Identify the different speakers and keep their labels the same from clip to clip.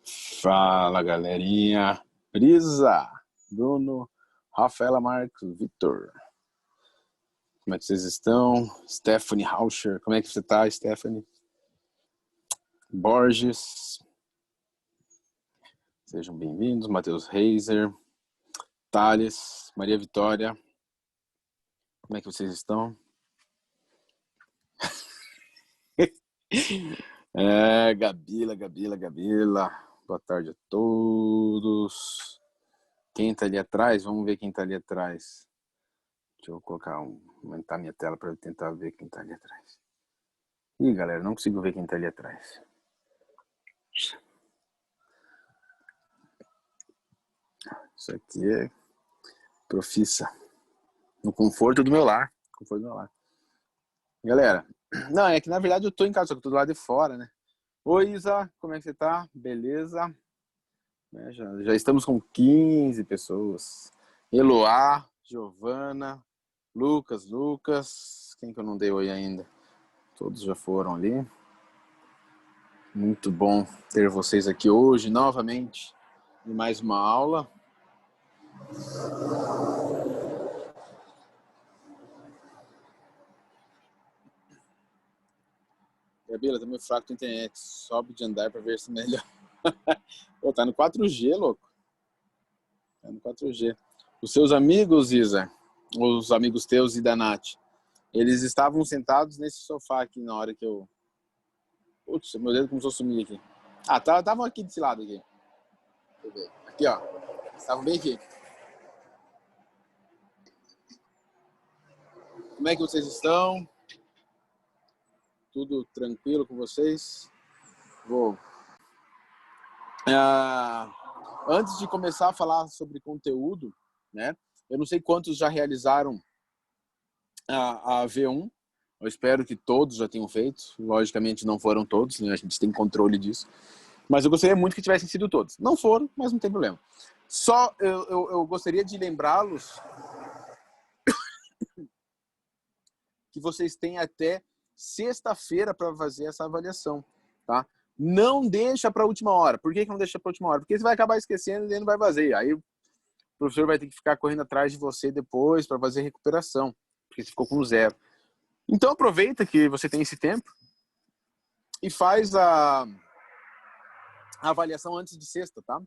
Speaker 1: Fala, galerinha. Brisa, Bruno, Rafaela Marcos, Vitor. Como é que vocês estão? Stephanie Rauscher. Como é que você tá, Stephanie? Borges. Sejam bem-vindos. Matheus Reiser. Thales. Maria Vitória. Como é que vocês estão? Gabila. Boa tarde a todos. Quem tá ali atrás? Vamos ver quem tá ali atrás. Deixa eu aumentar minha tela para eu tentar ver quem tá ali atrás. Ih, galera, não consigo ver quem tá ali atrás. Isso aqui é profissa. No conforto do meu lar. Galera, não, é que na verdade eu tô em casa, só que eu tô do lado de fora, né? Oi, Isa, como é que você tá? Beleza? Já estamos com 15 pessoas. Eloá, Giovana, Lucas. Quem que eu não dei oi ainda? Todos já foram ali. Muito bom ter vocês aqui hoje, novamente, em mais uma aula. Gabila, tá meio fraco a internet. Sobe de andar para ver se melhor. Pô, tá no 4G, louco. Tá no 4G. Os seus amigos, Isa, os amigos teus e da Nath, eles estavam sentados nesse sofá aqui na hora que eu... Putz, meu dedo começou a sumir aqui. Ah, estavam aqui desse lado aqui. Deixa eu ver. Aqui, ó. Estavam bem aqui. Como é que vocês estão? Tudo tranquilo com vocês? Vou. Antes de começar a falar sobre conteúdo, né? Eu não sei quantos já realizaram a V1. Eu espero que todos já tenham feito. Logicamente não foram todos, né? A gente tem controle disso. Mas eu gostaria muito que tivessem sido todos. Não foram, mas não tem problema. Só eu gostaria de lembrá-los que vocês têm até sexta-feira para fazer essa avaliação, tá? Não deixa para a última hora. Por que não deixa para a última hora? Porque você vai acabar esquecendo e não vai fazer. Aí o professor vai ter que ficar correndo atrás de você depois para fazer recuperação, porque você ficou com 0. Então aproveita que você tem esse tempo e faz a avaliação antes de sexta, tá?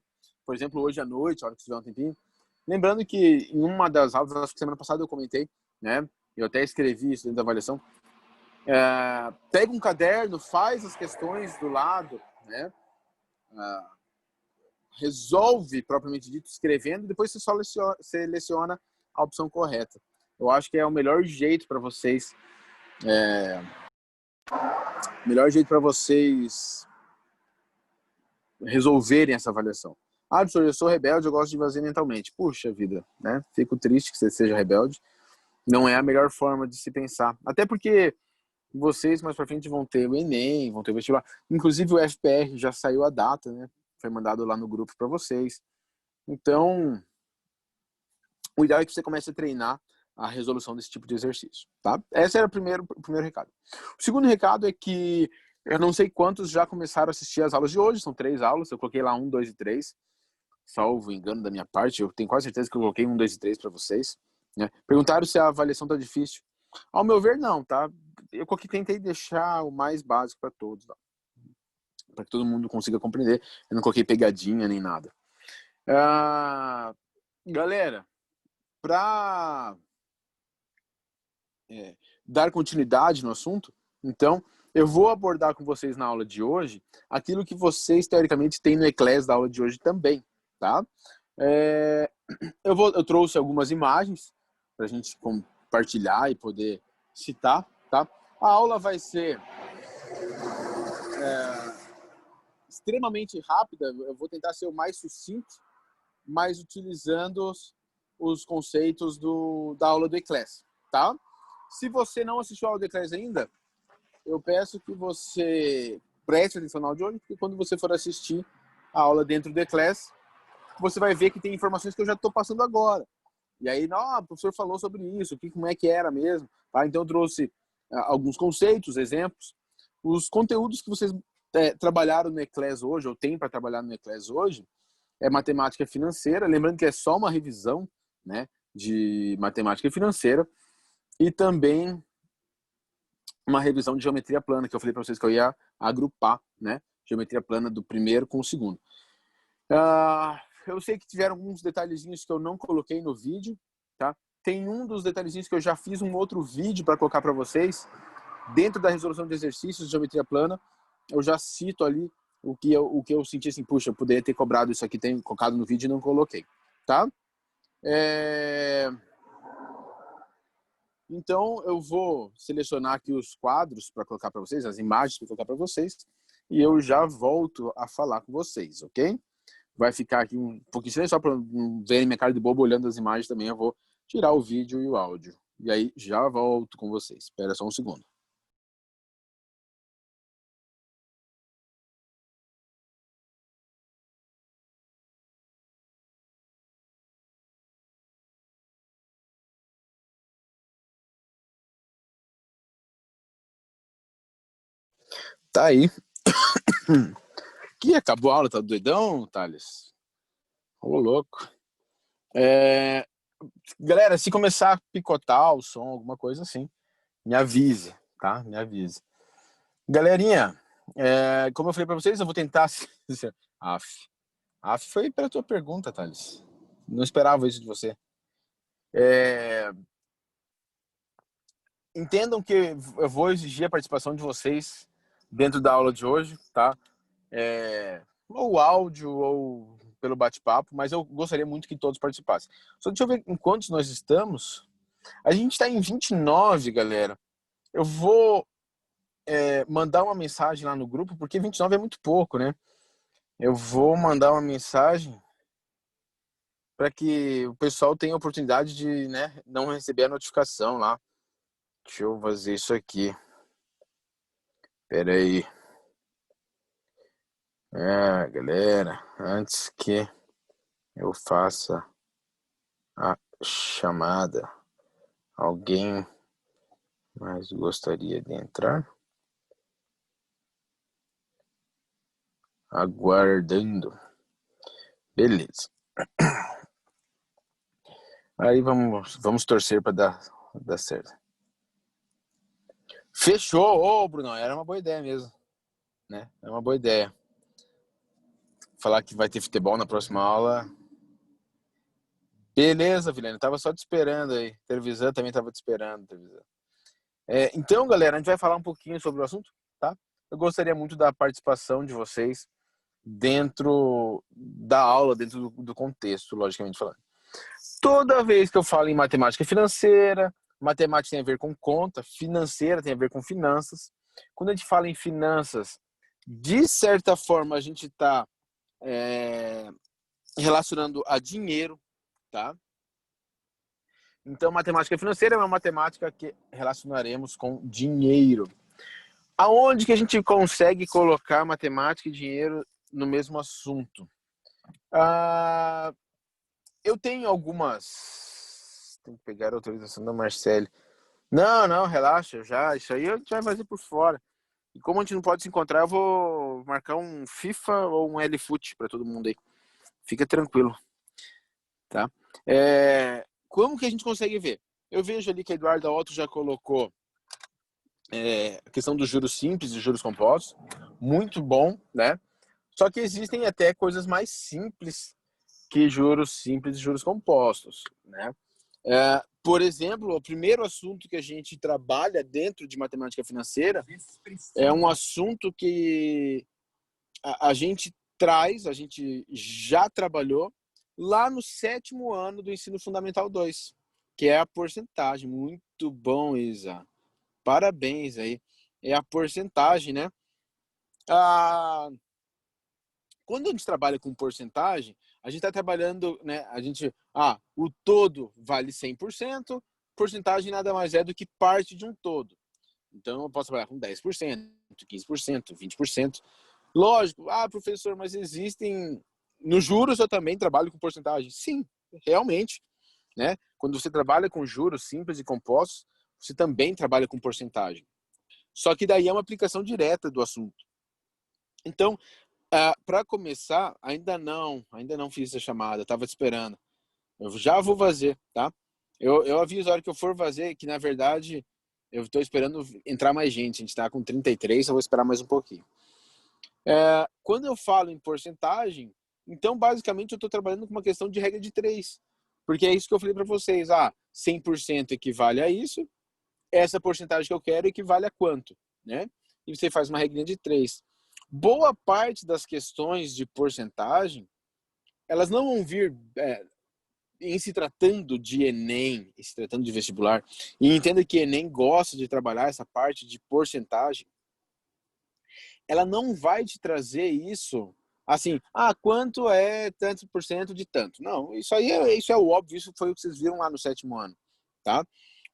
Speaker 1: Por exemplo, hoje à noite, a hora que tiver um tempinho. Lembrando que em uma das aulas, acho que semana passada eu comentei, né? Eu até escrevi isso dentro da avaliação. Pega um caderno, faz as questões do lado, né? Resolve, propriamente dito, escrevendo, e depois você só seleciona a opção correta. Eu acho que é o melhor jeito para vocês resolverem essa avaliação. Ah, professor, eu sou rebelde, eu gosto de fazer mentalmente. Puxa vida, né? Fico triste que você seja rebelde. Não é a melhor forma de se pensar. Até porque vocês mais para frente vão ter o Enem, vão ter o vestibular. Inclusive o FPR já saiu a data, né? Foi mandado lá no grupo para vocês. Então, o ideal é que você comece a treinar a resolução desse tipo de exercício, tá? Esse era o primeiro recado. O segundo recado é que eu não sei quantos já começaram a assistir as aulas de hoje, são 3 aulas, eu coloquei lá 1, 2 e 3, salvo engano da minha parte, eu tenho quase certeza que eu coloquei 1, 2 e 3 para vocês, né? Perguntaram se a avaliação tá difícil. Ao meu ver, não, tá? Eu tentei deixar o mais básico para todos, tá? Para que todo mundo consiga compreender. Eu não coloquei pegadinha nem nada. Galera, para dar continuidade no assunto, então, eu vou abordar com vocês na aula de hoje aquilo que vocês, teoricamente, têm no Eclés da aula de hoje também, tá? Eu trouxe algumas imagens para a gente compartilhar e poder citar, tá? A aula vai ser extremamente rápida, eu vou tentar ser o mais sucinto, mas utilizando os conceitos da aula do Eclés, tá? Se você não assistiu a aula do Eclés ainda, eu peço que você preste atenção na aula de hoje, porque quando você for assistir a aula dentro do Eclés, você vai ver que tem informações que eu já estou passando agora. E aí, o professor falou sobre isso, como é que era mesmo. Tá? Então, eu trouxe alguns conceitos, exemplos, os conteúdos que vocês trabalharam no Eclés hoje, ou tem para trabalhar no Eclés hoje, é matemática financeira. Lembrando que é só uma revisão, né, de matemática financeira e também uma revisão de geometria plana, que eu falei para vocês que eu ia agrupar, né, geometria plana do primeiro com o segundo. Eu sei que tiveram alguns detalhezinhos que eu não coloquei no vídeo, tá? Tem um dos detalhezinhos que eu já fiz um outro vídeo para colocar para vocês. Dentro da resolução de exercícios de geometria plana, eu já cito ali o que eu senti assim, puxa, eu poderia ter cobrado isso aqui, ter colocado no vídeo e não coloquei, tá? Então, eu vou selecionar aqui os quadros para colocar para vocês, as imagens para colocar para vocês, e eu já volto a falar com vocês, ok? Vai ficar aqui um pouquinho, só para não verem minha cara de bobo olhando as imagens também, eu vou tirar o vídeo e o áudio. E aí, já volto com vocês. Espera só um segundo. Tá aí. Que acabou a aula, tá doidão, Thales? Ô, louco. Galera, se começar a picotar o som, alguma coisa assim, me avise, tá? Me avise. Galerinha, como eu falei pra vocês, eu vou tentar... Af foi pra tua pergunta, Thales. Não esperava isso de você. Entendam que eu vou exigir a participação de vocês dentro da aula de hoje, tá? Ou áudio ou pelo bate-papo, mas eu gostaria muito que todos participassem. Só deixa eu ver em quantos nós estamos. A gente está em 29, galera. Eu vou mandar uma mensagem lá no grupo, porque 29 é muito pouco, né? Eu vou mandar uma mensagem para que o pessoal tenha a oportunidade de, né, não receber a notificação lá. Deixa eu fazer isso aqui. Pera aí. Galera, antes que eu faça a chamada, alguém mais gostaria de entrar? Aguardando. Beleza. Aí vamos torcer para dar certo. Fechou! Ô, Bruno, era uma boa ideia mesmo, né? É uma boa ideia. Falar que vai ter futebol na próxima aula. Beleza, Vilene, tava só te esperando aí. Televisão também tava te esperando. Então, galera, a gente vai falar um pouquinho sobre o assunto, tá? Eu gostaria muito da participação de vocês dentro da aula, dentro do contexto, logicamente falando. Toda vez que eu falo em matemática financeira, matemática tem a ver com conta, financeira tem a ver com finanças. Quando a gente fala em finanças, de certa forma a gente está relacionando a dinheiro, tá? Então, matemática financeira é uma matemática que relacionaremos com dinheiro. Aonde que a gente consegue colocar matemática e dinheiro no mesmo assunto? Eu tenho algumas... Tem que pegar a autorização da Marcele. Não, relaxa, isso aí a gente vai fazer por fora. E como a gente não pode se encontrar, eu vou marcar um FIFA ou um LFoot para todo mundo aí. Fica tranquilo, tá? Como que a gente consegue ver? Eu vejo ali que a Eduarda Otto já colocou a questão dos juros simples e juros compostos. Muito bom, né? Só que existem até coisas mais simples que juros simples e juros compostos, né? Por exemplo, o primeiro assunto que a gente trabalha dentro de matemática financeira é um assunto que a gente já trabalhou lá no 7º ano do Ensino Fundamental 2, que é a porcentagem. Muito bom, Isa. Parabéns aí. É a porcentagem, né? Quando a gente trabalha com porcentagem, a gente está trabalhando, né? O todo vale 100%, porcentagem nada mais é do que parte de um todo. Então, eu posso trabalhar com 10%, 15%, 20%. Lógico, professor, mas existem... Nos juros eu também trabalho com porcentagem. Sim, realmente, né? Quando você trabalha com juros simples e compostos, você também trabalha com porcentagem. Só que daí é uma aplicação direta do assunto. Então, para começar, ainda não fiz essa chamada, estava te esperando. Eu já vou fazer, tá? Eu aviso a hora que eu for fazer, que na verdade eu estou esperando entrar mais gente. A gente está com 33, eu vou esperar mais um pouquinho. Quando eu falo em porcentagem, então basicamente eu estou trabalhando com uma questão de regra de 3. Porque é isso que eu falei para vocês. 100% equivale a isso. Essa porcentagem que eu quero equivale a quanto, né? E você faz uma regrinha de 3. Boa parte das questões de porcentagem, elas não vão vir em se tratando de Enem, em se tratando de vestibular, e entenda que Enem gosta de trabalhar essa parte de porcentagem, ela não vai te trazer isso assim, quanto é tanto por cento de tanto. Não, isso é o óbvio, isso foi o que vocês viram lá no 7º ano, tá?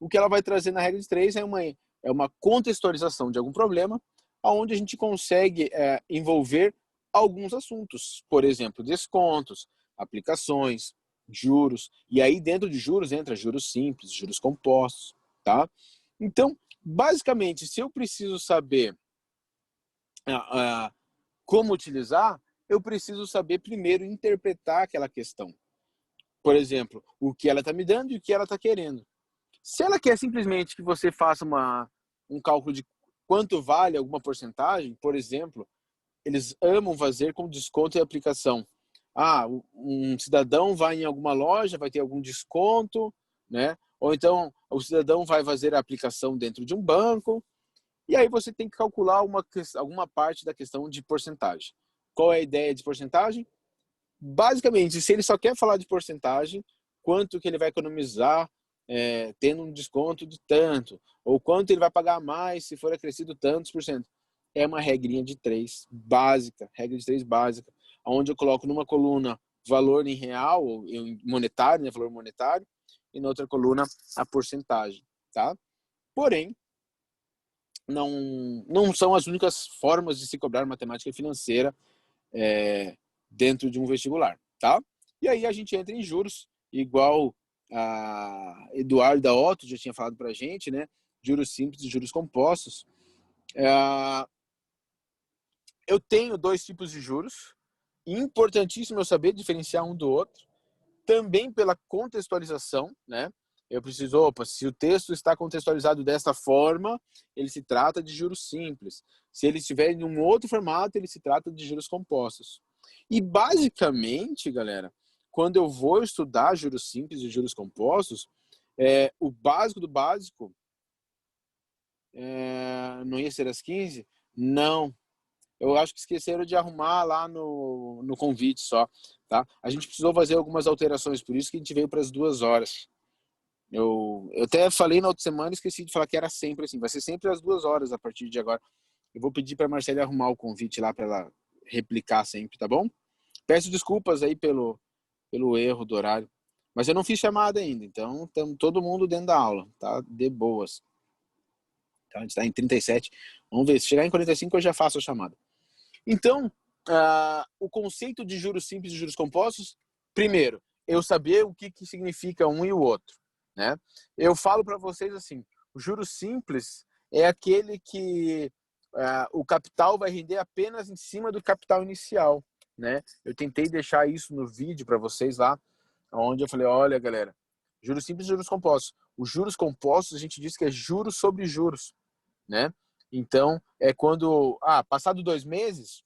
Speaker 1: O que ela vai trazer na regra de 3 é uma contextualização de algum problema, onde a gente consegue envolver alguns assuntos, por exemplo, descontos, aplicações, juros, e aí dentro de juros entra juros simples, juros compostos, tá? Então, basicamente, se eu preciso saber como utilizar, eu preciso saber primeiro interpretar aquela questão. Por exemplo, o que ela está me dando e o que ela está querendo. Se ela quer simplesmente que você faça um cálculo de quanto vale alguma porcentagem, por exemplo, eles amam fazer com desconto e aplicação. Um cidadão vai em alguma loja, vai ter algum desconto, né? Ou então o cidadão vai fazer a aplicação dentro de um banco, e aí você tem que calcular alguma parte da questão de porcentagem. Qual é a ideia de porcentagem? Basicamente, se ele só quer falar de porcentagem, quanto que ele vai economizar tendo um desconto de tanto, ou quanto ele vai pagar mais se for acrescido tantos por cento. É uma regrinha de 3 básica, regra de 3 básica, onde eu coloco numa coluna valor em real, ou em monetário, né, valor monetário, e na outra coluna a porcentagem, tá? Porém, não são as únicas formas de se cobrar matemática financeira dentro de um vestibular, tá? E aí a gente entra em juros, igual a Eduardo da Otto já tinha falado pra gente, né? Juros simples e juros compostos. Eu tenho 2 tipos de juros, importantíssimo eu saber diferenciar um do outro, também pela contextualização, né? Eu preciso, se o texto está contextualizado desta forma, ele se trata de juros simples. Se ele estiver em um outro formato, ele se trata de juros compostos. E basicamente, galera, quando eu vou estudar juros simples e juros compostos, o básico do básico, não ia ser às 15? Não. Eu acho que esqueceram de arrumar lá no convite só, tá? A gente precisou fazer algumas alterações, por isso que a gente veio para as 2 horas. Eu até falei na outra semana e esqueci de falar que era sempre assim. Vai ser sempre às 2 horas a partir de agora. Eu vou pedir para a Marcela arrumar o convite lá para ela replicar sempre, tá bom? Peço desculpas aí pelo erro do horário. Mas eu não fiz chamada ainda, então estamos todo mundo dentro da aula, tá? De boas. Então, a gente está em 37. Vamos ver, se chegar em 45 eu já faço a chamada. Então, o conceito de juros simples e juros compostos, primeiro, eu saber o que significa um e o outro, né? Eu falo para vocês assim, o juros simples é aquele que o capital vai render apenas em cima do capital inicial, né? Eu tentei deixar isso no vídeo para vocês lá, onde eu falei, olha, galera, juros simples e juros compostos. Os juros compostos, a gente diz que é juros sobre juros, né? Então, é quando, passado 2 meses,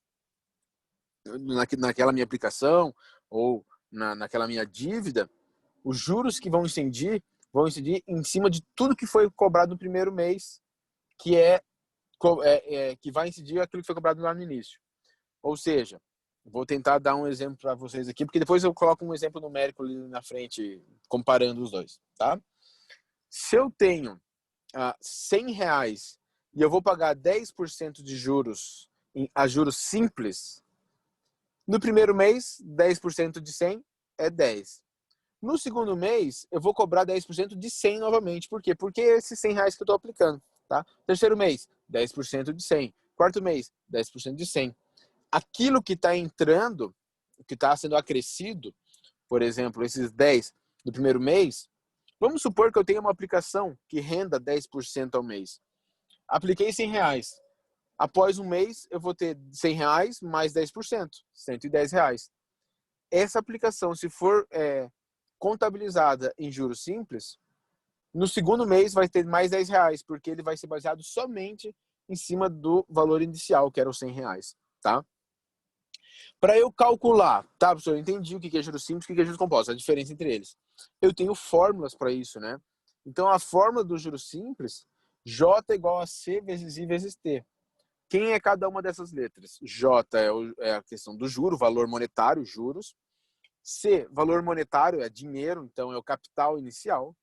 Speaker 1: naquela minha aplicação ou naquela minha dívida, os juros que vão incidir em cima de tudo que foi cobrado no primeiro mês, que que vai incidir aquilo que foi cobrado lá no início. Ou seja, vou tentar dar um exemplo para vocês aqui, porque depois eu coloco um exemplo numérico ali na frente, comparando os dois, tá? Se eu tenho R$100 e eu vou pagar 10% de juros a juros simples, no primeiro mês, 10% de 100 é 10. No segundo mês, eu vou cobrar 10% de 100 novamente. Por quê? Porque é esses R$100 que eu estou aplicando. Tá? Terceiro mês, 10% de 100. Quarto mês, 10% de 100. Aquilo que está entrando, que está sendo acrescido, por exemplo, esses 10 do primeiro mês, vamos supor que eu tenha uma aplicação que renda 10% ao mês. Apliquei R$100. Após um mês, eu vou ter R$100 mais 10%, R$110. Essa aplicação, se for contabilizada em juros simples, no segundo mês vai ter mais R$10, porque ele vai ser baseado somente em cima do valor inicial, que era os R$100, tá? Para eu calcular, tá, professor, eu entendi o que é juros simples e o que é juros compostos, a diferença entre eles. Eu tenho fórmulas para isso, né? Então, a fórmula do juros simples, J é igual a C vezes I vezes T. Quem é cada uma dessas letras? J é a questão do juro, valor monetário, juros. C, valor monetário, é dinheiro, então é o capital inicial.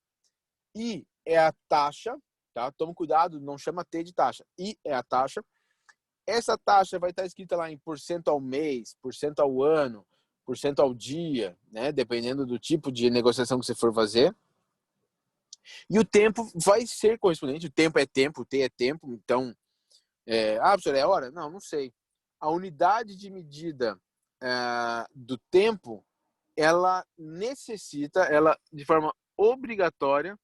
Speaker 1: I é a taxa, tá? Toma cuidado, não chama T de taxa. I é a taxa. Essa taxa vai estar escrita lá em porcento ao mês, porcento ao ano, porcento ao dia, né? Dependendo do tipo de negociação que você for fazer. E o tempo vai ser correspondente. O tempo é tempo, o T é tempo. Então, professor, é hora? Não, não sei. A unidade de medida do tempo, ela necessita, ela de forma obrigatória,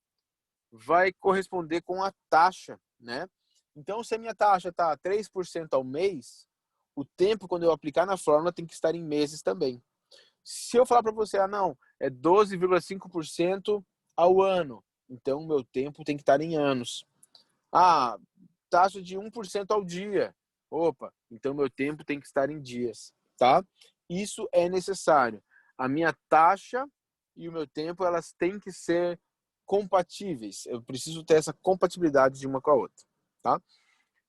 Speaker 1: vai corresponder com a taxa, né? Então, se a minha taxa está 3% ao mês, o tempo, quando eu aplicar na fórmula, tem que estar em meses também. Se eu falar para você, não, é 12,5% ao ano, então o meu tempo tem que estar em anos. Taxa de 1% ao dia. Opa, então meu tempo tem que estar em dias, tá? Isso é necessário. A minha taxa e o meu tempo, elas têm que ser compatíveis. Eu preciso ter essa compatibilidade de uma com a outra, tá?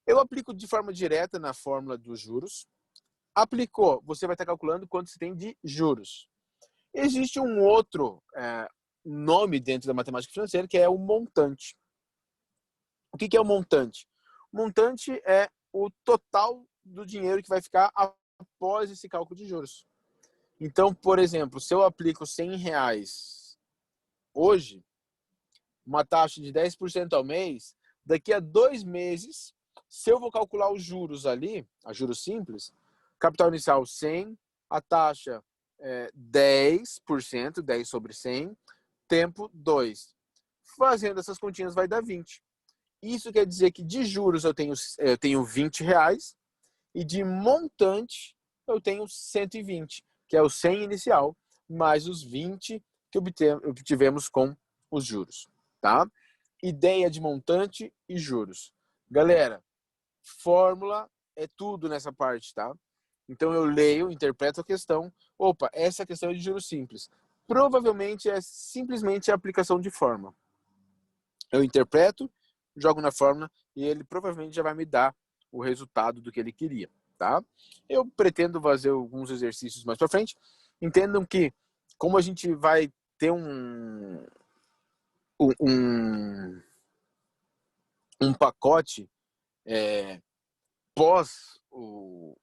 Speaker 1: Eu aplico de forma direta na fórmula dos juros. Aplicou, você vai estar calculando quanto você tem de juros. Existe um outro nome dentro da matemática financeira, que é o montante. O que é o montante? O montante é o total do dinheiro que vai ficar após esse cálculo de juros. Então, por exemplo, se eu aplico R$100 hoje, uma taxa de 10% ao mês, daqui a 2 meses, se eu vou calcular os juros ali, a juros simples, capital inicial 100, a taxa 10%, 10 sobre 100, tempo 2. Fazendo essas continhas vai dar 20. Isso quer dizer que de juros eu tenho R$20 e de montante eu tenho 120, que é o 100 inicial, mais os 20 que obtivemos com os juros, tá? Ideia de montante e juros. Galera, fórmula é tudo nessa parte, tá? Então eu leio, interpreto a questão. Opa, essa questão é de juros simples. Provavelmente é simplesmente a aplicação de fórmula. Eu interpreto, jogo na fórmula e ele provavelmente já vai me dar o resultado do que ele queria, tá? Eu pretendo fazer alguns exercícios mais para frente. Entendam que, como a gente vai ter um pacote pós o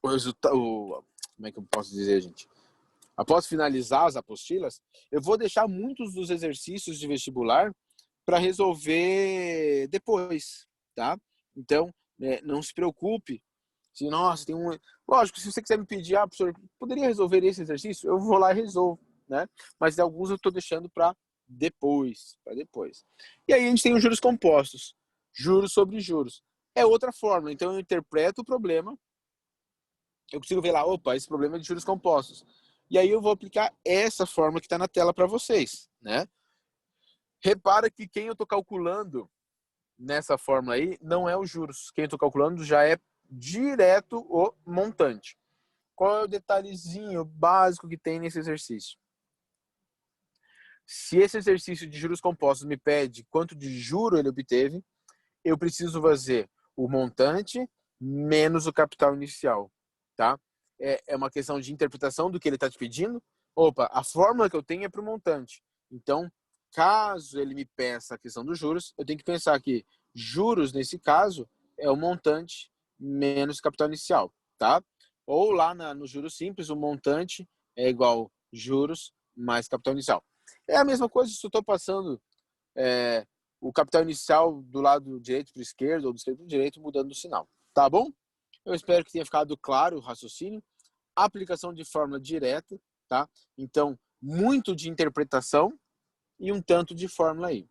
Speaker 1: resultado, como é que eu posso dizer, gente? Após finalizar as apostilas, eu vou deixar muitos dos exercícios de vestibular para resolver depois, tá? Então, não se preocupe. Se, nossa, tem um... Lógico, se você quiser me pedir, professor, poderia resolver esse exercício? Eu vou lá e resolvo, né? Mas alguns eu estou deixando para depois, E aí a gente tem os juros compostos, juros sobre juros. É outra fórmula, então eu interpreto o problema, eu consigo ver lá, opa, esse problema é de juros compostos. E aí eu vou aplicar essa fórmula que está na tela para vocês, né? Repara que quem eu estou calculando nessa fórmula aí não é os juros. Quem eu estou calculando já é direto o montante. Qual é o detalhezinho básico que tem nesse exercício? Se esse exercício de juros compostos me pede quanto de juro ele obteve, eu preciso fazer o montante menos o capital inicial, tá? É uma questão de interpretação do que ele está te pedindo. Opa, a fórmula que eu tenho é para o montante. Então, caso ele me peça a questão dos juros, eu tenho que pensar que juros, nesse caso, é o montante menos capital inicial, tá? Ou lá no juros simples, o montante é igual juros mais capital inicial. É a mesma coisa se eu estou passando o capital inicial do lado direito para o esquerdo ou do esquerdo para o direito, mudando o sinal. Tá bom? Eu espero que tenha ficado claro o raciocínio. Aplicação de fórmula direta, tá? Então, muito de interpretação e um tanto de fórmula aí.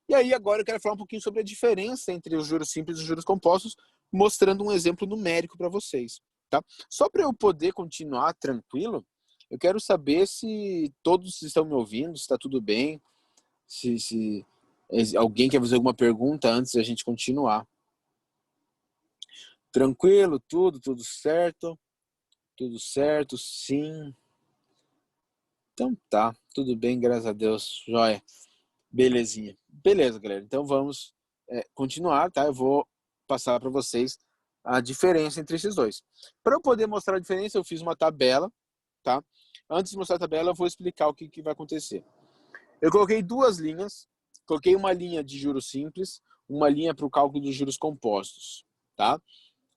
Speaker 1: E aí, agora eu quero falar um pouquinho sobre a diferença entre os juros simples e os juros compostos, mostrando um exemplo numérico para vocês, tá? Só para eu poder continuar tranquilo, eu quero saber se todos estão me ouvindo, se está tudo bem, se alguém quer fazer alguma pergunta antes da gente continuar. Tranquilo, tudo certo, sim. Então tá, tudo bem, graças a Deus, joia. Belezinha. Beleza, galera. Então vamos continuar, tá? Eu vou passar para vocês a diferença entre esses dois. Para eu poder mostrar a diferença, eu fiz uma tabela, tá? Antes de mostrar a tabela, eu vou explicar o que vai acontecer. Eu coloquei duas linhas, coloquei uma linha de juros simples, uma linha para o cálculo dos juros compostos, tá?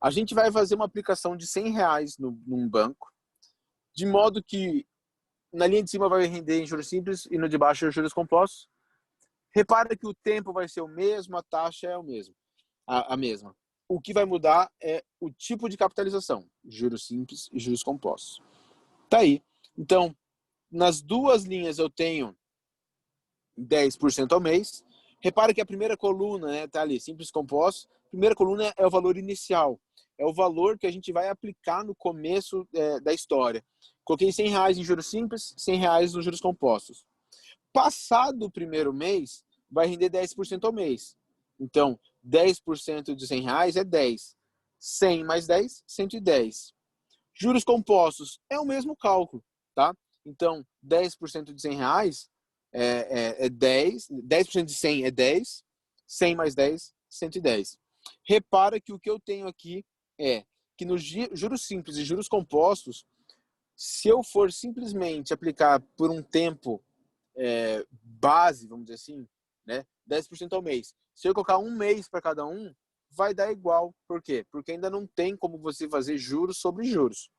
Speaker 1: A gente vai fazer uma aplicação de R$100 num banco, de modo que na linha de cima vai render em juros simples e no de baixo em juros compostos. Repara que o tempo vai ser o mesmo, a taxa é a mesma. O que vai mudar é o tipo de capitalização, juros simples e juros compostos. Tá aí. Então, nas duas linhas eu tenho 10% ao mês. Repara que a primeira coluna, né, tá ali, simples compostos. A primeira coluna é o valor inicial. É o valor que a gente vai aplicar no começo da história. Coloquei R$100 em juros simples, R$100 nos juros compostos. Passado o primeiro mês, vai render 10% ao mês. Então, 10% de R$100 é 10. 100 mais 10, 110. Juros compostos é o mesmo cálculo, tá? Então, 10% de R$100 é 10. 10% de 100 é 10. 100 mais 10, 110. Repara que o que eu tenho aqui é que nos juros simples e juros compostos, se eu for simplesmente aplicar por um tempo base, vamos dizer assim, né, 10% ao mês. Se eu colocar um mês para cada um, vai dar igual. Por quê? Porque ainda não tem como você fazer juros sobre juros.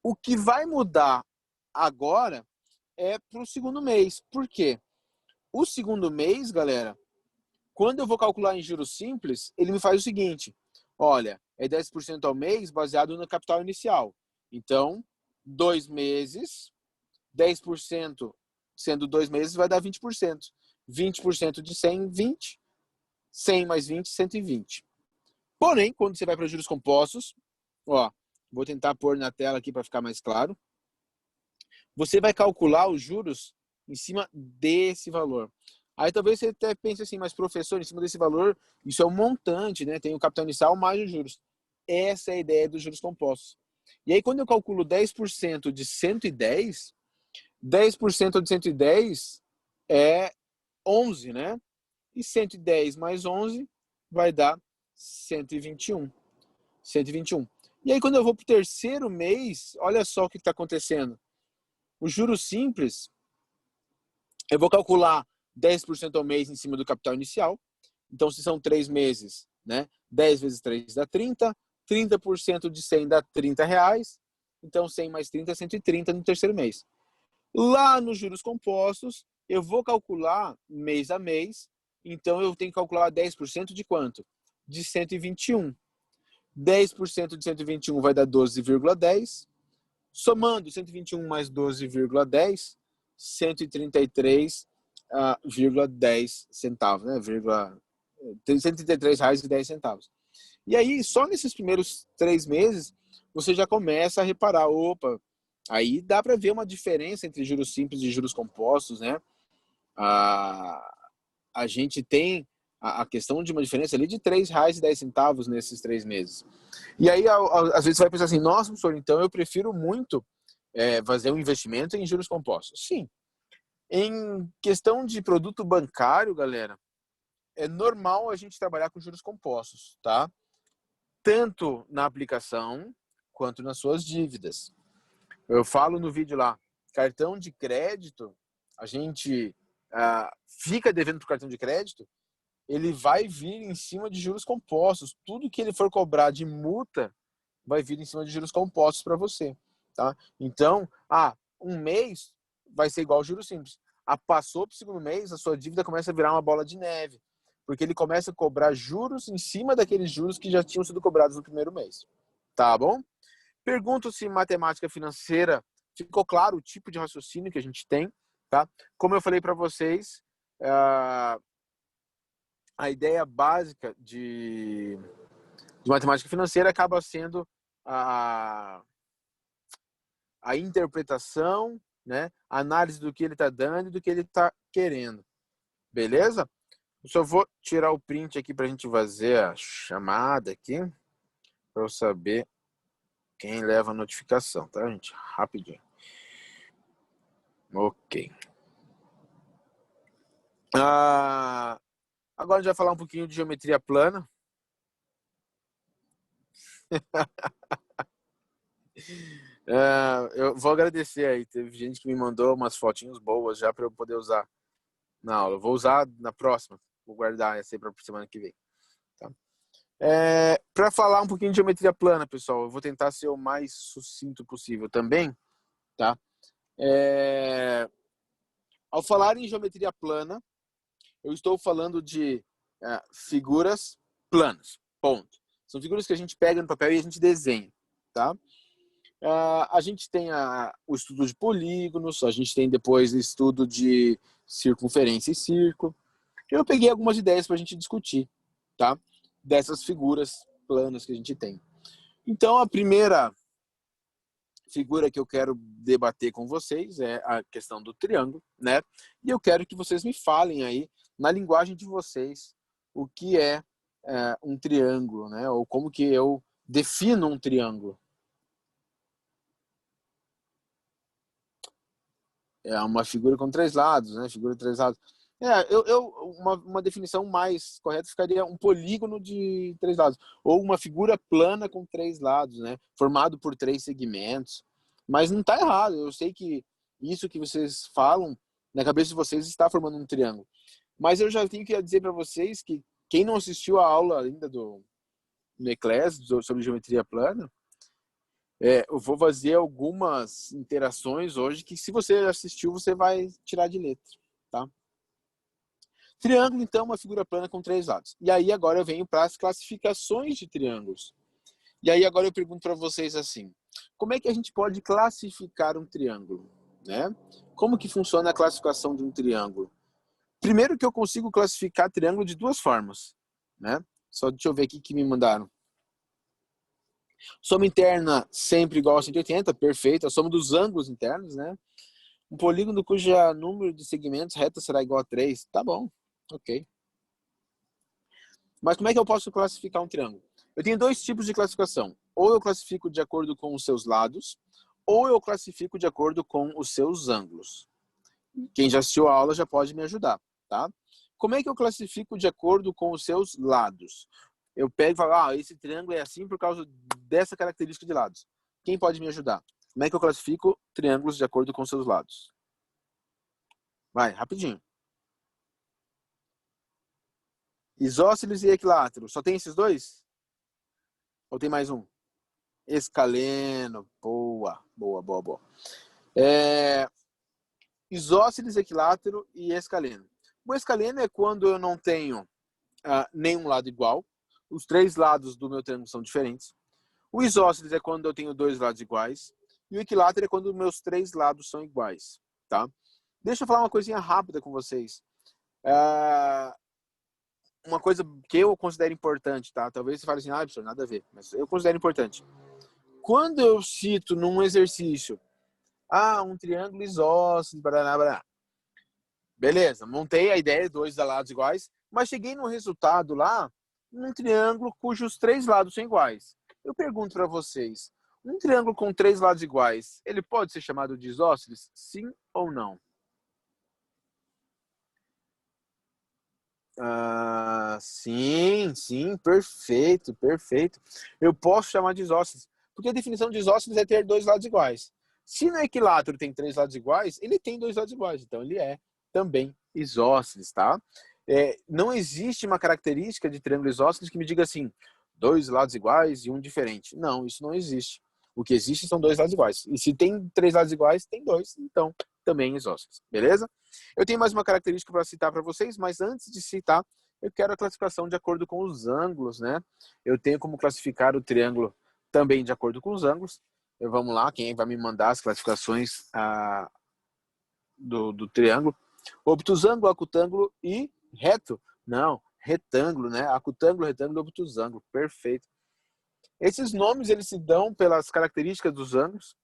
Speaker 1: O que vai mudar agora é para o segundo mês. Por quê? O segundo mês, galera, quando eu vou calcular em juros simples, ele me faz o seguinte: olha, é 10% ao mês baseado no capital inicial. Então, 2 meses, 10% sendo 2 meses, vai dar 20%. 20% de 100, 20. 100 mais 20, 120. Porém, quando você vai para juros compostos, ó, vou tentar pôr na tela aqui para ficar mais claro. Você vai calcular os juros em cima desse valor. Aí talvez você até pense assim, mas professor, em cima desse valor, isso é um montante, né? Tem o capital inicial mais os juros. Essa é a ideia dos juros compostos. E aí, quando eu calculo 10% de 110, 10% de 110 é 11, né? E 110 mais 11 vai dar 121. 121. E aí, quando eu vou para o terceiro mês, olha só o que está acontecendo. Os juros simples, eu vou calcular 10% ao mês em cima do capital inicial. Então, se são 3 meses, né? 10 vezes 3 dá 30. 30% de 100 dá R$30. Então, 100 mais 30 é 130 no terceiro mês. Lá nos juros compostos, eu vou calcular mês a mês. Então, eu tenho que calcular 10% de quanto? De 121. 10% de 121 vai dar 12,10. Somando 121 mais 12,10, 133,10 centavos, né? R$133,10. E aí, só nesses primeiros 3 meses, você já começa a reparar, opa, aí dá para ver uma diferença entre juros simples e juros compostos, né? A gente tem a questão de uma diferença ali de R$3,10 nesses 3 meses. E aí, às vezes, você vai pensar assim, nossa, professor, então eu prefiro muito fazer um investimento em juros compostos. Sim. Em questão de produto bancário, galera, é normal a gente trabalhar com juros compostos, tá? Tanto na aplicação quanto nas suas dívidas. Eu falo no vídeo lá, cartão de crédito, a gente fica devendo para o cartão de crédito, ele vai vir em cima de juros compostos. Tudo que ele for cobrar de multa vai vir em cima de juros compostos para você, tá? Então, um mês vai ser igual ao juros simples. Passou para o segundo mês, a sua dívida começa a virar uma bola de neve, porque ele começa a cobrar juros em cima daqueles juros que já tinham sido cobrados no primeiro mês, tá bom? Pergunto se em matemática financeira ficou claro o tipo de raciocínio que a gente tem, tá? Como eu falei para vocês, a ideia básica de matemática financeira acaba sendo a interpretação, né? A análise do que ele está dando e do que ele está querendo. Beleza? Eu só vou tirar o print aqui para a gente fazer a chamada aqui, para eu saber quem leva a notificação, tá, gente? Rapidinho. Ok. Agora a gente vai falar um pouquinho de geometria plana. Eu vou agradecer aí. Teve gente que me mandou umas fotinhos boas já para eu poder usar na aula. Eu vou usar na próxima. Vou guardar essa aí para semana que vem. Tá? Para falar um pouquinho de geometria plana, pessoal, eu vou tentar ser o mais sucinto possível também. Tá? Ao falar em geometria plana, eu estou falando de figuras planas. Ponto. São figuras que a gente pega no papel e a gente desenha. Tá? A gente tem o estudo de polígonos, a gente tem depois o estudo de circunferência e círculo. Eu peguei algumas ideias para a gente discutir, tá? Dessas figuras planas que a gente tem. Então, a primeira figura que eu quero debater com vocês é a questão do triângulo, né? E eu quero que vocês me falem aí, na linguagem de vocês, o que é um triângulo, né? Ou como que eu defino um triângulo. É uma figura com 3 lados, né? Figura de 3 lados. Uma definição mais correta ficaria um polígono de 3 lados. Ou uma figura plana com 3 lados, né? Formado por 3 segmentos. Mas não está errado. Eu sei que isso que vocês falam, na cabeça de vocês, está formando um triângulo. Mas eu já tenho que dizer para vocês que quem não assistiu a aula ainda do Eclés sobre geometria plana, eu vou fazer algumas interações hoje que, se você assistiu, você vai tirar de letra, tá? Triângulo, então, é uma figura plana com 3 lados. E aí, agora eu venho para as classificações de triângulos. E aí, agora eu pergunto para vocês assim, como é que a gente pode classificar um triângulo, né? Como que funciona a classificação de um triângulo? Primeiro que eu consigo classificar triângulo de 2 formas, né? Só deixa eu ver aqui que me mandaram. Soma interna sempre igual a 180, perfeito. A soma dos ângulos internos, né? Um polígono cujo número de segmentos reta será igual a 3. Tá bom, ok. Mas como é que eu posso classificar um triângulo? Eu tenho 2 tipos de classificação. Ou eu classifico de acordo com os seus lados, ou eu classifico de acordo com os seus ângulos. Quem já assistiu a aula já pode me ajudar, tá? Como é que eu classifico de acordo com os seus lados? Eu pego e falo, esse triângulo é assim por causa dessa característica de lados. Quem pode me ajudar? Como é que eu classifico triângulos de acordo com seus lados? Vai, rapidinho. Isósceles e equilátero. Só tem esses 2? Ou tem mais um? Escaleno. Boa, boa, boa, boa. Isósceles, equilátero e escaleno. O escaleno é quando eu não tenho nenhum lado igual. Os 3 lados do meu triângulo são diferentes. O isósceles é quando eu tenho 2 lados iguais. E o equilátero é quando os meus 3 lados são iguais. Tá? Deixa eu falar uma coisinha rápida com vocês. Uma coisa que eu considero importante, tá? Talvez você fale assim, professor, nada a ver. Mas eu considero importante. Quando eu cito num exercício, um triângulo isósceles, baraná, baraná. Beleza, montei a ideia de 2 lados iguais, mas cheguei no resultado lá, um triângulo cujos 3 lados são iguais. Eu pergunto para vocês, um triângulo com 3 lados iguais, ele pode ser chamado de isósceles? Sim ou não? Sim, perfeito, perfeito. Eu posso chamar de isósceles, porque a definição de isósceles é ter 2 lados iguais. Se no equilátero tem 3 lados iguais, ele tem 2 lados iguais, então ele é também isósceles, tá? Não existe uma característica de triângulo isósceles que me diga assim, 2 lados iguais e um diferente. Não, isso não existe. O que existe são 2 lados iguais. E se tem 3 lados iguais, tem 2, então também isósceles, beleza? Eu tenho mais uma característica para citar para vocês, mas antes de citar, eu quero a classificação de acordo com os ângulos, né? Eu tenho como classificar o triângulo também de acordo com os ângulos. Vamos lá, quem vai me mandar as classificações do triângulo? Obtusângulo, acutângulo e reto? Não, retângulo, né? Acutângulo, retângulo, obtusângulo. Perfeito. Esses nomes eles se dão pelas características dos ângulos.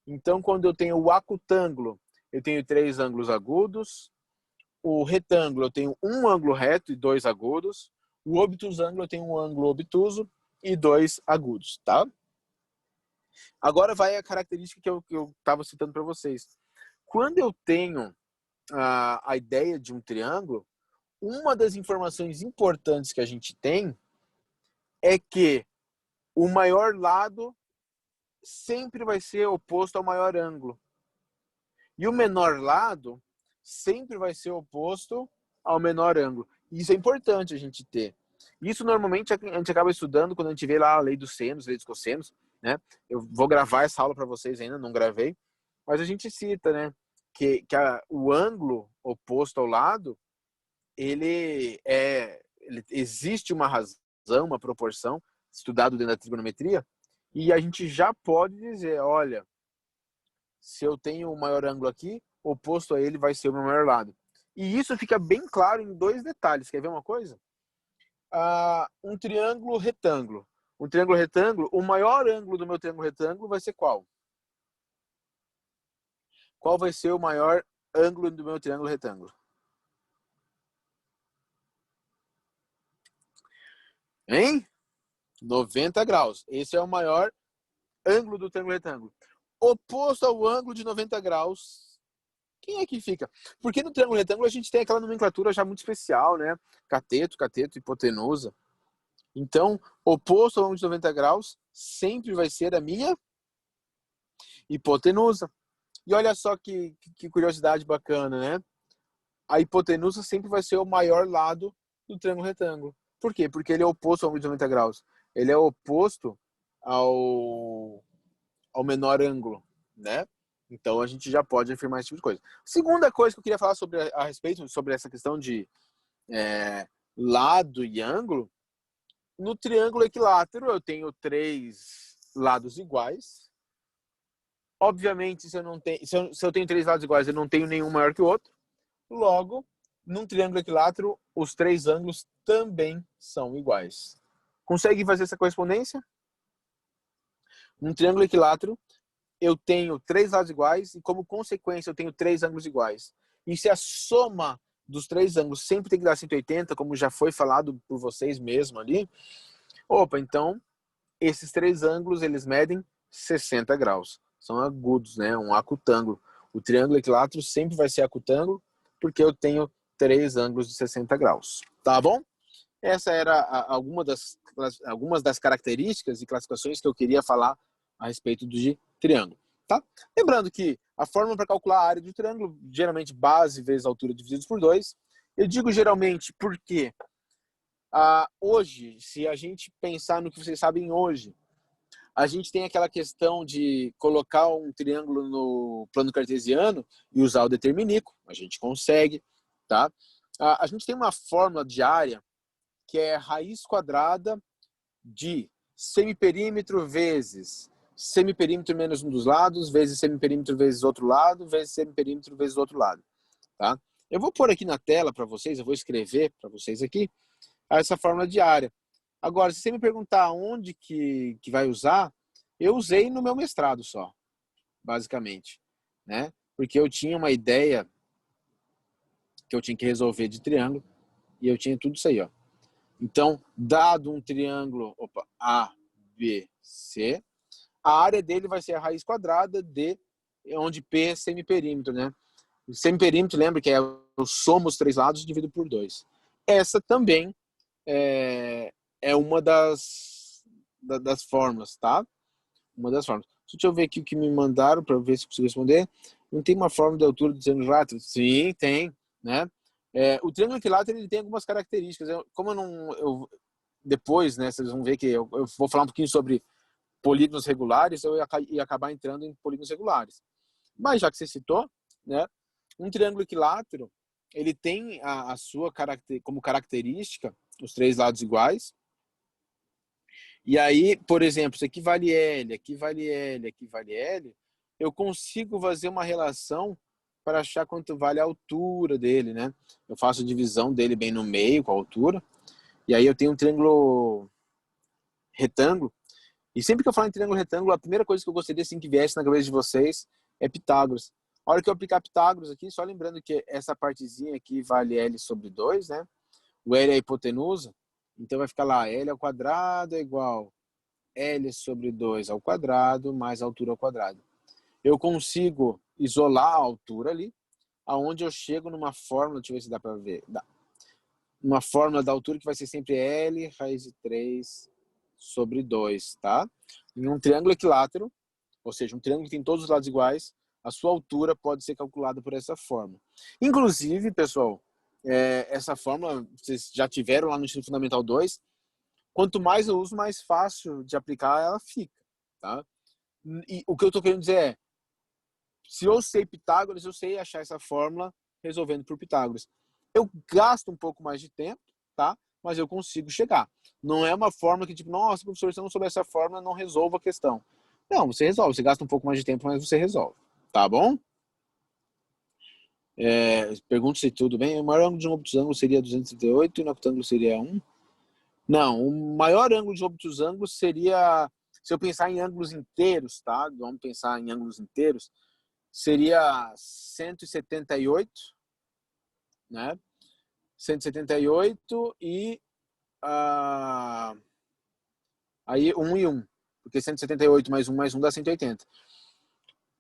Speaker 1: Então, quando eu tenho o acutângulo, eu tenho 3 ângulos agudos. O retângulo, eu tenho um ângulo reto e 2 agudos. O obtusângulo, eu tenho um ângulo obtuso e 2 agudos, tá? Agora vai a característica que eu estava citando para vocês. Quando eu tenho a ideia de um triângulo, uma das informações importantes que a gente tem é que o maior lado sempre vai ser oposto ao maior ângulo. E o menor lado sempre vai ser oposto ao menor ângulo. Isso é importante a gente ter. Isso normalmente a gente acaba estudando quando a gente vê lá a lei dos senos, lei dos cossenos, né? Eu vou gravar essa aula para vocês ainda, não gravei, mas a gente cita, né, que o ângulo oposto ao lado, ele existe uma razão, uma proporção, estudado dentro da trigonometria, e a gente já pode dizer, olha, se eu tenho o maior ângulo aqui, oposto a ele vai ser o meu maior lado. E isso fica bem claro em 2 detalhes. Quer ver uma coisa? Um triângulo retângulo. Um triângulo retângulo, o maior ângulo do meu triângulo retângulo vai ser qual? Qual vai ser o maior ângulo do meu triângulo retângulo? Hein? 90 graus. Esse é o maior ângulo do triângulo retângulo. Oposto ao ângulo de 90 graus, quem é que fica? Porque no triângulo retângulo a gente tem aquela nomenclatura já muito especial, né? Cateto, cateto, hipotenusa. Então, oposto ao ângulo de 90 graus sempre vai ser a minha hipotenusa. E olha só que curiosidade bacana, né? A hipotenusa sempre vai ser o maior lado do triângulo retângulo. Por quê? Porque ele é oposto ao ângulo de 90 graus. Ele é oposto ao menor ângulo, né? Então a gente já pode afirmar esse tipo de coisa. Segunda coisa que eu queria falar a respeito sobre essa questão de lado e ângulo, no triângulo equilátero eu tenho 3 lados iguais. Obviamente, se eu tenho 3 lados iguais, eu não tenho nenhum maior que o outro. Logo, num triângulo equilátero, os 3 ângulos também são iguais. Consegue fazer essa correspondência? Num triângulo equilátero, eu tenho 3 lados iguais e, como consequência, eu tenho 3 ângulos iguais. E se a soma dos 3 ângulos sempre tem que dar 180, como já foi falado por vocês mesmo ali, então, esses 3 ângulos, eles medem 60 graus. São agudos, né? Um acutângulo. O triângulo equilátero sempre vai ser acutângulo, porque eu tenho 3 ângulos de 60 graus. Tá bom? Essa era algumas das características e classificações que eu queria falar a respeito de triângulo. Tá? Lembrando que a fórmula para calcular a área do triângulo, geralmente base vezes altura divididos por 2. Eu digo geralmente porque hoje, se a gente pensar no que vocês sabem hoje, a gente tem aquela questão de colocar um triângulo no plano cartesiano e usar o determinícuo. A gente consegue, tá? A gente tem uma fórmula de área que é raiz quadrada de semiperímetro vezes semiperímetro menos um dos lados, vezes semiperímetro vezes outro lado, vezes semiperímetro vezes outro lado, tá? Eu vou pôr aqui na tela para vocês, eu vou escrever para vocês aqui essa fórmula de área. Agora, se você me perguntar onde que vai usar, eu usei no meu mestrado só, basicamente, né? Porque eu tinha uma ideia que eu tinha que resolver de triângulo e eu tinha tudo isso aí, ó. Então, dado um triângulo ABC, a área dele vai ser a raiz quadrada de onde P é semiperímetro, né? O semiperímetro, lembra que eu somo os 3 lados e divido por 2. Essa também é uma das fórmulas, tá? Uma das fórmulas. Deixa eu ver aqui o que me mandaram para ver se eu consigo responder. Não tem uma fórmula de altura do triângulo equilátero? Sim, tem, né? O triângulo equilátero ele tem algumas características. Como eu não... depois, né, vocês vão ver que eu vou falar um pouquinho sobre polígonos regulares, eu ia acabar entrando em polígonos regulares. Mas já que você citou, né, um triângulo equilátero, ele tem a sua como característica os 3 lados iguais. E aí, por exemplo, se aqui vale L, aqui vale L, aqui vale L, eu consigo fazer uma relação para achar quanto vale a altura dele, né? Eu faço a divisão dele bem no meio, com a altura. E aí eu tenho um triângulo retângulo. E sempre que eu falo em triângulo retângulo, a primeira coisa que eu gostaria assim, que viesse na cabeça de vocês é Pitágoras. A hora que eu aplicar Pitágoras aqui, só lembrando que essa partezinha aqui vale L sobre 2, né? O L é a hipotenusa, então vai ficar lá, L ao quadrado é igual L sobre 2 ao quadrado mais a altura ao quadrado. Eu consigo isolar a altura ali, aonde eu chego numa fórmula, deixa eu ver se dá para ver, dá. Uma fórmula da altura que vai ser sempre L raiz de 3 sobre 2, tá? Em um triângulo equilátero, ou seja, um triângulo que tem todos os lados iguais, a sua altura pode ser calculada por essa fórmula. Inclusive, pessoal, essa fórmula, vocês já tiveram lá no ensino fundamental 2, quanto mais eu uso, mais fácil de aplicar ela fica, tá? E o que eu estou querendo dizer é, se eu sei Pitágoras, eu sei achar essa fórmula resolvendo por Pitágoras. Eu gasto um pouco mais de tempo, tá? Mas eu consigo chegar. Não é uma fórmula que tipo, nossa, professor, se eu não souber essa fórmula, não resolvo a questão. Não, você resolve. Você gasta um pouco mais de tempo, mas você resolve. Tá bom? Pergunto se tudo bem. O maior ângulo de um obtusângulo seria 238 e no octângulo seria 1? Não, o maior ângulo de obtusângulo seria, se eu pensar em ângulos inteiros, tá? Vamos pensar em ângulos inteiros, seria 178, né? 178 e aí 1 e 1, porque 178 mais 1 dá 180.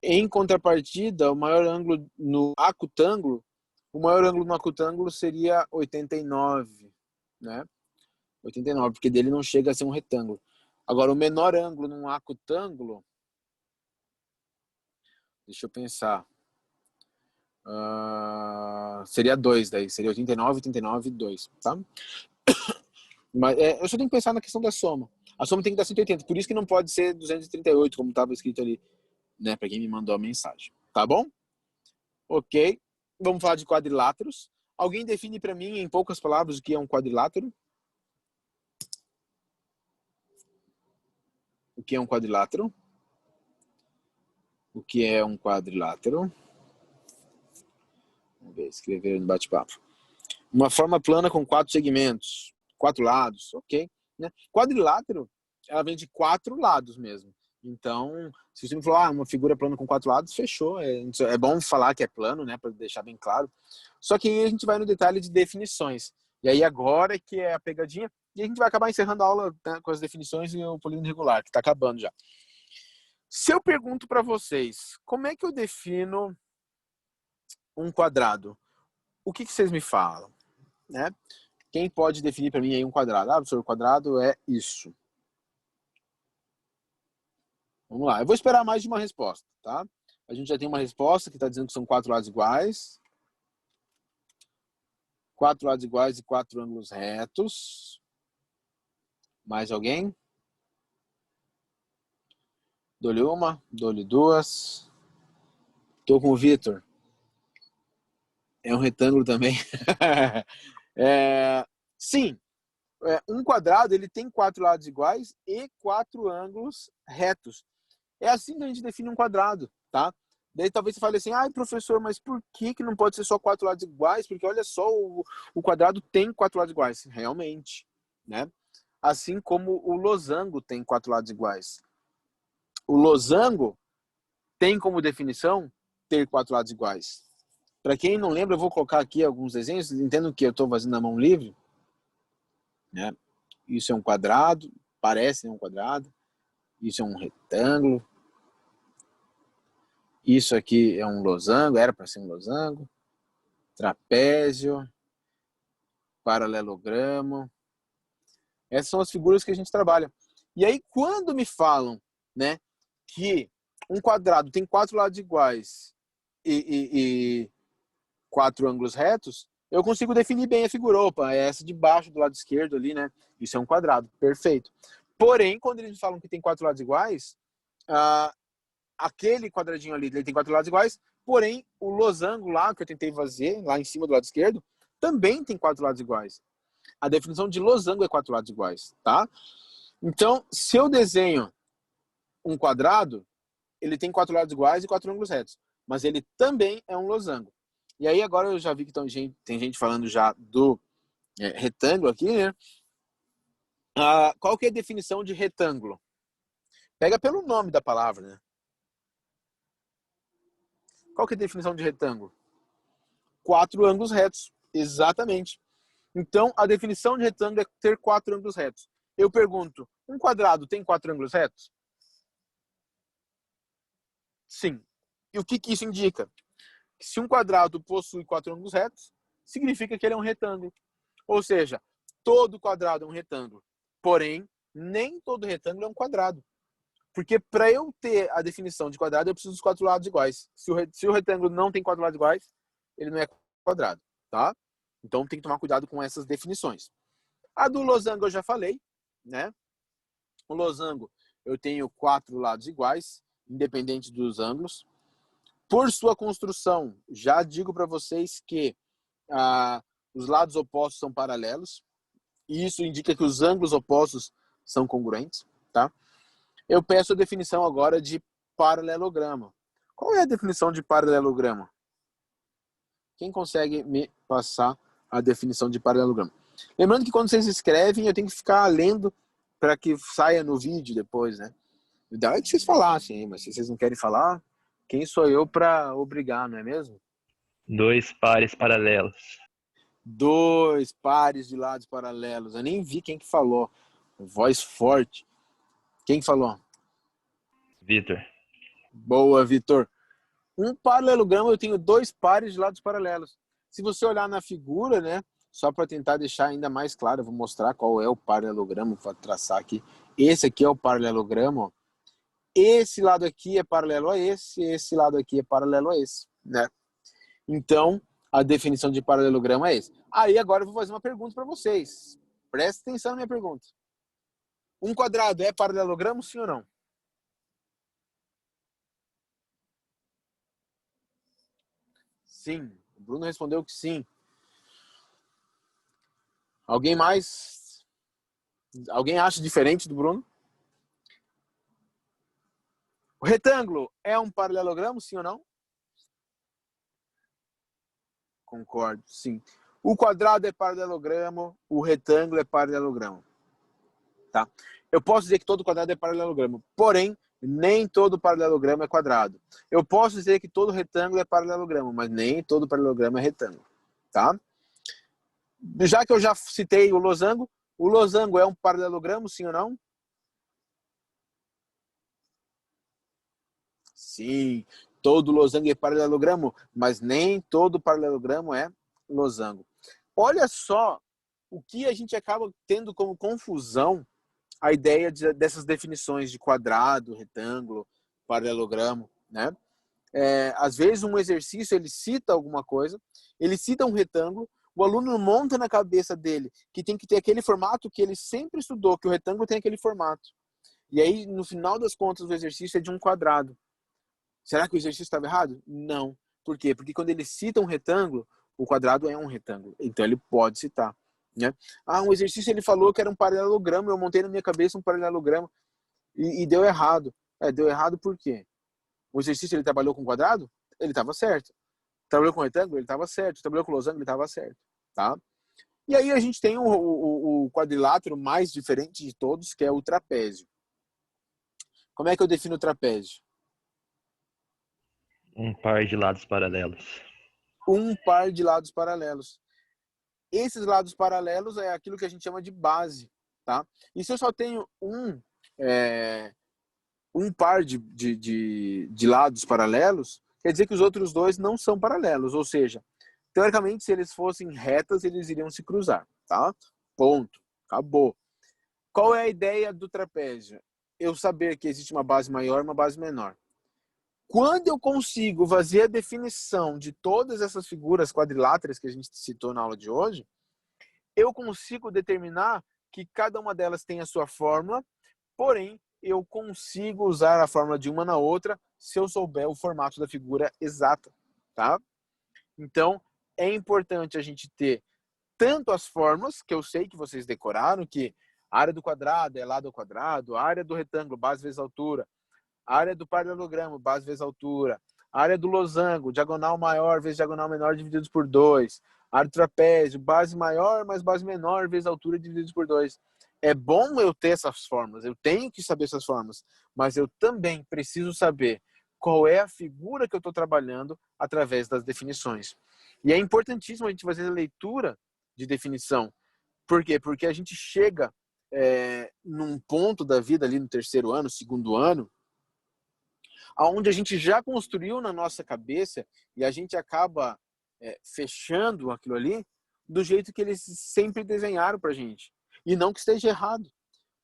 Speaker 1: Em contrapartida, o maior ângulo no acutângulo, o maior ângulo no acutângulo seria 89, né? 89, porque dele não chega a ser um retângulo. Agora, o menor ângulo num acutângulo, deixa eu pensar, seria 2 daí, seria 89, 89 e 2, tá? Mas eu só tenho que pensar na questão da soma. A soma tem que dar 180, por isso que não pode ser 238, como estava escrito ali, né, para quem me mandou a mensagem. Tá bom? Ok. Vamos falar de quadriláteros. Alguém define para mim, em poucas palavras, o que é um quadrilátero? O que é um quadrilátero? O que é um quadrilátero? Vamos ver, escrever no bate-papo. Uma forma plana com 4 segmentos, 4 lados, ok. Né? Quadrilátero, ela vem de 4 lados mesmo. Então, se você me falar uma figura plana com 4 lados, fechou. É bom falar que é plano, né, para deixar bem claro. Só que aí a gente vai no detalhe de definições. E aí agora que é a pegadinha, e a gente vai acabar encerrando a aula, né, com as definições e o polígono regular, que está acabando já. Se eu pergunto para vocês, como é que eu defino um quadrado? O que vocês me falam? Né? Quem pode definir para mim aí um quadrado? Professor, o quadrado é isso. Vamos lá. Eu vou esperar mais de uma resposta, tá? A gente já tem uma resposta que está dizendo que são 4 lados iguais. 4 lados iguais e 4 ângulos retos. Mais alguém? Dou-lhe uma, dou-lhe duas. Tô com o Vitor. É um retângulo também. Sim, um quadrado ele tem 4 lados iguais e 4 ângulos retos. É assim que a gente define um quadrado, tá? Daí talvez você fale assim, professor, mas por que não pode ser só 4 lados iguais? Porque olha só, o quadrado tem 4 lados iguais. Realmente, né? Assim como o losango tem 4 lados iguais. O losango tem como definição ter 4 lados iguais. Para quem não lembra, eu vou colocar aqui alguns desenhos. Entendo que eu estou fazendo na mão livre, né? Isso é um quadrado, parece um quadrado. Isso é um retângulo. Isso aqui é um losango, era para ser um losango. Trapézio, paralelogramo. Essas são as figuras que a gente trabalha. E aí, quando me falam, né, que um quadrado tem 4 lados iguais e 4 ângulos retos, eu consigo definir bem a figura. Opa, é essa de baixo do lado esquerdo ali, né? Isso é um quadrado, perfeito. Porém, quando eles falam que tem 4 lados iguais, aquele quadradinho ali ele tem 4 lados iguais, porém o losango lá que eu tentei fazer, lá em cima do lado esquerdo, também tem 4 lados iguais. A definição de losango é 4 lados iguais, tá? Então, se eu desenho um quadrado, ele tem 4 lados iguais e 4 ângulos retos, mas ele também é um losango. E aí agora eu já vi que tem gente falando já do retângulo aqui, né? Qual que é a definição de retângulo? Pega pelo nome da palavra, né? Qual que é a definição de retângulo? 4 ângulos retos. Exatamente. Então, a definição de retângulo é ter 4 ângulos retos. Eu pergunto, um quadrado tem 4 ângulos retos? Sim. E o que isso indica? Que se um quadrado possui 4 ângulos retos, significa que ele é um retângulo. Ou seja, todo quadrado é um retângulo. Porém, nem todo retângulo é um quadrado. Porque para eu ter a definição de quadrado, eu preciso dos 4 lados iguais. Se o retângulo não tem 4 lados iguais, ele não é quadrado, tá? Então tem que tomar cuidado com essas definições. A do losango eu já falei, né? O losango eu tenho 4 lados iguais, independente dos ângulos. Por sua construção, já digo para vocês que os lados opostos são paralelos. E isso indica que os ângulos opostos são congruentes, tá? Eu peço a definição agora de paralelograma. Qual é a definição de paralelograma? Quem consegue me passar a definição de paralelograma? Lembrando que quando vocês escrevem, eu tenho que ficar lendo para que saia no vídeo depois, né? O ideal é que vocês falassem, mas se vocês não querem falar, quem sou eu para obrigar, não é mesmo?
Speaker 2: 2 pares paralelos.
Speaker 1: 2 pares de lados paralelos. Eu nem vi quem que falou. Voz forte. Quem falou?
Speaker 2: Vitor.
Speaker 1: Boa, Vitor. Um paralelogramo eu tenho 2 pares de lados paralelos. Se você olhar na figura, né? Só para tentar deixar ainda mais claro, eu vou mostrar qual é o paralelogramo, vou traçar aqui. Esse aqui é o paralelogramo. Esse lado aqui é paralelo a esse lado aqui é paralelo a esse, né? Então, a definição de paralelogramo é esse. Aí agora eu vou fazer uma pergunta para vocês. Presta atenção na minha pergunta. Um quadrado é paralelogramo, sim ou não? Sim. O Bruno respondeu que sim. Alguém mais? Alguém acha diferente do Bruno? O retângulo é um paralelogramo, sim ou não? Concordo, sim. O quadrado é paralelogramo, o retângulo é paralelogramo. Tá? Eu posso dizer que todo quadrado é paralelogramo, porém, nem todo paralelogramo é quadrado. Eu posso dizer que todo retângulo é paralelogramo, mas nem todo paralelogramo é retângulo. Tá? Já que eu já citei o losango é um paralelogramo, sim ou não? Sim, todo losango é paralelogramo, mas nem todo paralelogramo é losango. Olha só o que a gente acaba tendo como confusão a ideia dessas definições de quadrado, retângulo, paralelogramo, né? Às vezes um exercício ele cita alguma coisa, ele cita um retângulo, o aluno monta na cabeça dele que tem que ter aquele formato que ele sempre estudou, que o retângulo tem aquele formato. E aí, no final das contas, o exercício é de um quadrado. Será que o exercício estava errado? Não. Por quê? Porque quando ele cita um retângulo, o quadrado é um retângulo. Então ele pode citar. Né? Um exercício ele falou que era um paralelogramo, eu montei na minha cabeça um paralelogramo e deu errado. Deu errado por quê? O exercício ele trabalhou com quadrado? Ele estava certo. Trabalhou com retângulo? Ele estava certo. Trabalhou com losango? Ele estava certo. Tá? E aí a gente tem o quadrilátero mais diferente de todos, que é o trapézio. Como é que eu defino o trapézio?
Speaker 2: Um par de lados paralelos.
Speaker 1: Um par de lados paralelos. Esses lados paralelos é aquilo que a gente chama de base, tá? E se eu só tenho um par de lados paralelos, quer dizer que os outros dois não são paralelos, ou seja, teoricamente, se eles fossem retas, eles iriam se cruzar, tá? Ponto. Acabou. Qual é a ideia do trapézio? Eu saber que existe uma base maior e uma base menor. Quando eu consigo fazer a definição de todas essas figuras quadriláteras que a gente citou na aula de hoje, eu consigo determinar que cada uma delas tem a sua fórmula, porém, eu consigo usar a fórmula de uma na outra se eu souber o formato da figura exata, tá? Então, é importante a gente ter tanto as fórmulas, que eu sei que vocês decoraram, que a área do quadrado é lado ao quadrado, a área do retângulo, base vezes altura, a área do paralelogramo, base vezes altura, a área do losango, diagonal maior vezes diagonal menor divididos por 2, a área do trapézio, base maior mais base menor vezes altura divididos por 2. É bom eu ter essas formas, eu tenho que saber essas formas, mas eu também preciso saber qual é a figura que eu estou trabalhando através das definições. E é importantíssimo a gente fazer a leitura de definição. Por quê? Porque a gente chega num ponto da vida ali no terceiro ano, segundo ano, onde a gente já construiu na nossa cabeça e a gente acaba fechando aquilo ali do jeito que eles sempre desenharam pra gente. E não que esteja errado,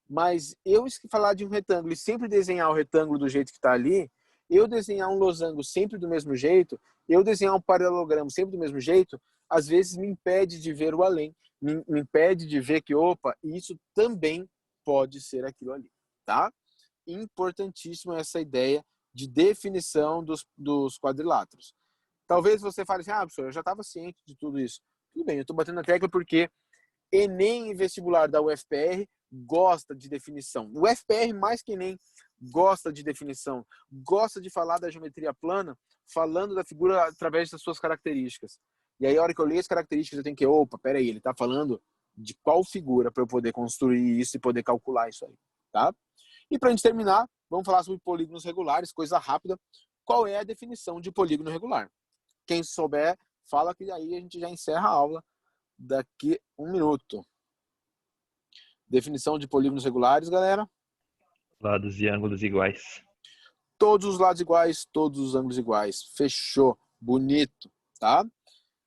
Speaker 1: mas eu falar de um retângulo e sempre desenhar o retângulo do jeito que está ali, eu desenhar um losango sempre do mesmo jeito, eu desenhar um paralelogramo sempre do mesmo jeito, às vezes me impede de ver o além, me impede de ver que, opa, isso também pode ser aquilo ali, tá? Importantíssimo essa ideia de definição dos quadriláteros. Talvez você fale assim, professor, eu já estava ciente de tudo isso. Tudo bem, eu estou batendo na tecla porque Enem e vestibular da UFPR gosta de definição. O UFPR, mais que Enem, gosta de definição. Gosta de falar da geometria plana, falando da figura através das suas características. E aí, a hora que eu leio as características, eu tenho que, peraí, ele está falando de qual figura para eu poder construir isso e poder calcular isso aí, tá? E para a gente terminar, vamos falar sobre polígonos regulares, coisa rápida. Qual é a definição de polígono regular? Quem souber, fala que aí a gente já encerra a aula daqui 1 minuto. Definição de polígonos regulares, galera.
Speaker 2: Lados e ângulos iguais.
Speaker 1: Todos os lados iguais, todos os ângulos iguais. Fechou. Bonito, tá?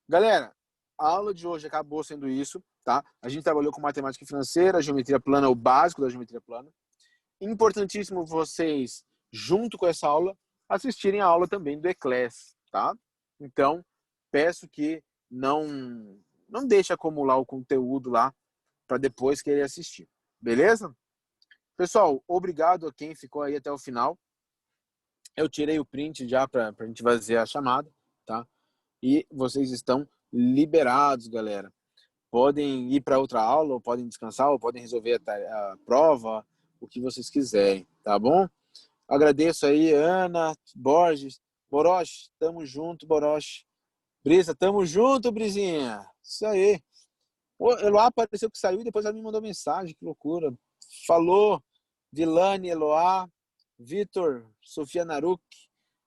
Speaker 1: Galera, a aula de hoje acabou sendo isso, tá? A gente trabalhou com matemática financeira, geometria plana, o básico da geometria plana. Importantíssimo vocês, junto com essa aula, assistirem a aula também do Eclass, tá? Então, peço que não deixe acumular o conteúdo lá para depois querer assistir. Beleza? Pessoal, obrigado a quem ficou aí até o final. Eu tirei o print já para a gente fazer a chamada, tá? E vocês estão liberados, galera. Podem ir para outra aula, ou podem descansar, ou podem resolver a prova, o que vocês quiserem, tá bom? Agradeço aí, Ana, Borges, Boroche, tamo junto, Boroche. Brisa, tamo junto, Brisinha. Isso aí. O Eloá apareceu que saiu e depois ela me mandou mensagem, que loucura. Falou, Vilane, Eloá, Vitor, Sofia Naruk,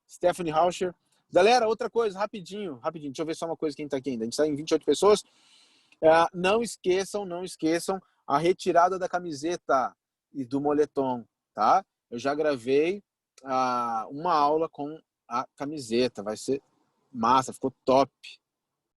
Speaker 1: Stephanie Rauscher. Galera, outra coisa, rapidinho. Deixa eu ver só uma coisa quem tá aqui ainda. A gente tá em 28 pessoas. Não esqueçam a retirada da camiseta e do moletom, tá? Eu já gravei uma aula com a camiseta. Vai ser massa, ficou top.